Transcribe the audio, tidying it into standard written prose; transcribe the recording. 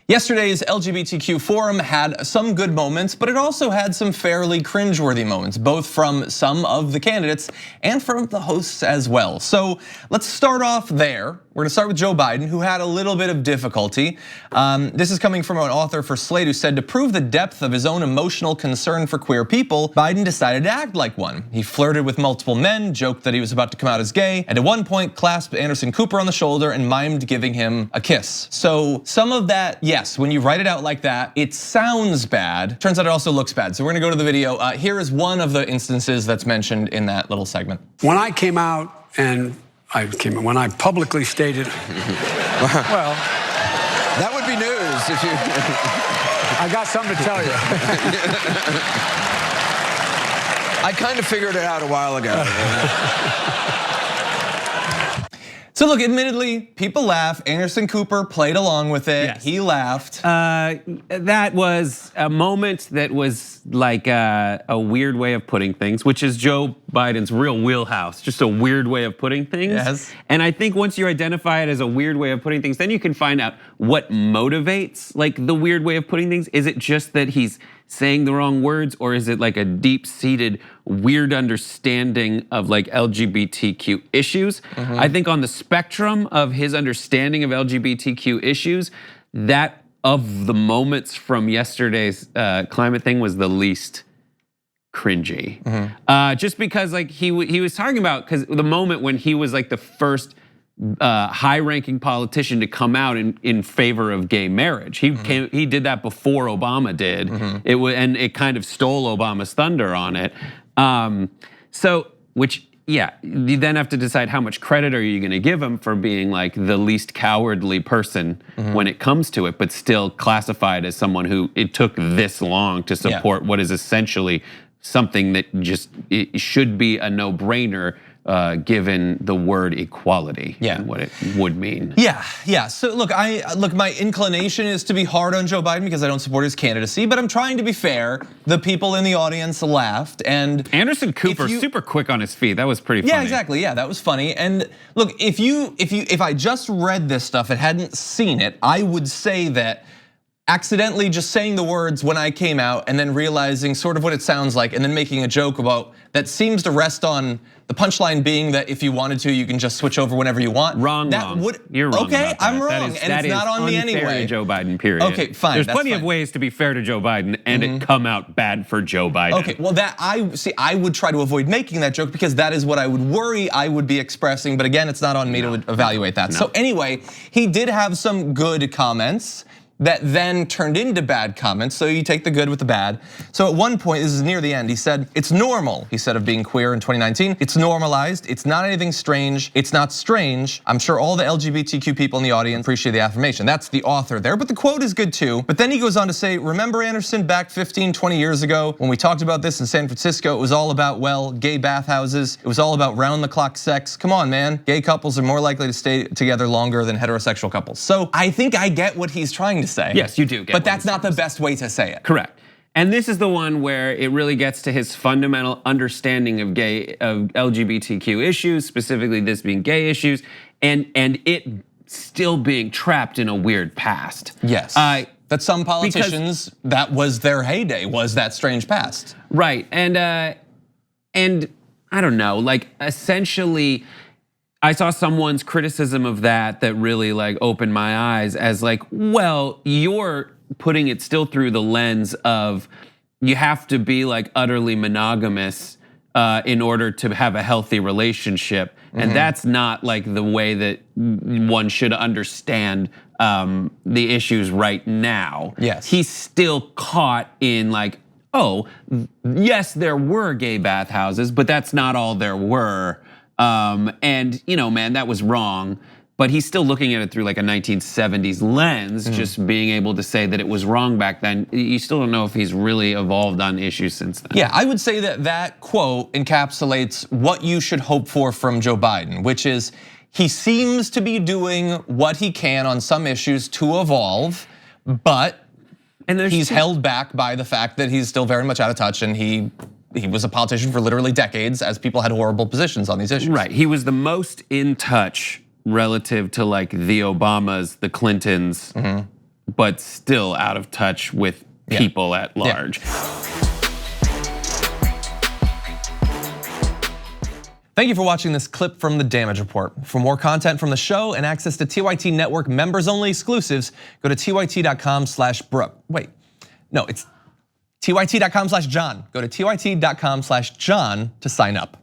Yesterday's LGBTQ forum had some good moments, but it also had some fairly cringeworthy moments, both from some of the candidates and from the hosts as well. So let's start off there. We're gonna start with Joe Biden, who had a little bit of difficulty. This is coming from an author for Slate who said, to prove the depth of his own emotional concern for queer people, Biden decided to act like one. He flirted with multiple men, joked that he was about to come out as gay, and at one point clasped Anderson Cooper on the shoulder and mimed giving him a kiss. So some of that, yes, when you write it out like that, it sounds bad. Turns out it also looks bad. So we're gonna go to the video. Here is one of the instances that's mentioned in that little segment. When I came out and when I publicly stated, well, that would be news if you. I got something to tell you. I kind of figured it out a while ago. So look, admittedly, people laugh. Anderson Cooper played along with it. Yes. He laughed. That was a moment that was like a weird way of putting things, which is Joe Biden's real wheelhouse, just a weird way of putting things. Yes. And I think once you identify it as a weird way of putting things, then you can find out what motivates like the weird way of putting things. Is it just that he's saying the wrong words, or is it like a deep-seated weird understanding of like LGBTQ issues? I think on the spectrum of his understanding of LGBTQ issues, that of the moments from yesterday's climate thing was the least cringy. Just because like he was talking about, because the moment when he was like the first high-ranking politician to come out in favor of gay marriage. He did that before Obama did. And it kind of stole Obama's thunder on it. You then have to decide how much credit are you going to give him for being like the least cowardly person when it comes to it, but still classified as someone who it took this long to support what is essentially something that just it should be a no-brainer. Given the word equality and what it would mean. Yeah. So look, my inclination is to be hard on Joe Biden because I don't support his candidacy, but I'm trying to be fair. The people in the audience laughed, and Anderson Cooper super quick on his feet. That was pretty funny. Yeah, exactly. Yeah, that was funny. And look, if I just read this stuff and hadn't seen it, I would say that accidentally just saying the words when I came out and then realizing sort of what it sounds like and then making a joke about that seems to rest on the punchline being that if you wanted to, you can just switch over whenever you want. Wrong. You're wrong. Okay, I'm wrong, and it's not on me anyway. To Joe Biden, period. Okay, fine. There's plenty of ways to be fair to Joe Biden and it come out bad for Joe Biden. Okay, well I would try to avoid making that joke because that is what I would worry I would be expressing, but again, it's not on me to evaluate that. So anyway, he did have some good comments that then turned into bad comments, so you take the good with the bad. So at one point, this is near the end, he said, it's normal, he said, of being queer in 2019. It's normalized, it's not anything strange, it's not strange. I'm sure all the LGBTQ people in the audience appreciate the affirmation. That's the author there, but the quote is good too. But then he goes on to say, remember Anderson, back 15, 20 years ago, when we talked about this in San Francisco, it was all about, well, gay bathhouses. It was all about round the clock sex. Come on, man, gay couples are more likely to stay together longer than heterosexual couples. So I think I get what he's trying to say. Yes, you do get but that's not the best way to say it. Correct. And this is the one where it really gets to his fundamental understanding of LGBTQ issues, specifically this being gay issues, and it still being trapped in a weird past. Yes. That some politicians, that was their heyday, was that strange past. Right. And I don't know, like essentially, I saw someone's criticism of that really like opened my eyes as like, well, you're putting it still through the lens of you have to be like utterly monogamous in order to have a healthy relationship. And that's not like the way that one should understand the issues right now. Yes. He's still caught in like, oh, yes, there were gay bathhouses, but that's not all there were. And man, that was wrong. But he's still looking at it through like a 1970s lens, just being able to say that it was wrong back then. You still don't know if he's really evolved on issues since then. Yeah, I would say that quote encapsulates what you should hope for from Joe Biden, which is he seems to be doing what he can on some issues to evolve, but he's held back by the fact that he's still very much out of touch, and he was a politician for literally decades as people had horrible positions on these issues. Right, he was the most in touch relative to like the Obamas, the Clintons, but still out of touch with people at large. Thank you for watching this clip from the Damage Report. For more content from the show and access to TYT Network members-only exclusives, go to tyt.com/Brooke. Wait, no, it's tyt.com/John. Go to tyt.com/John to sign up.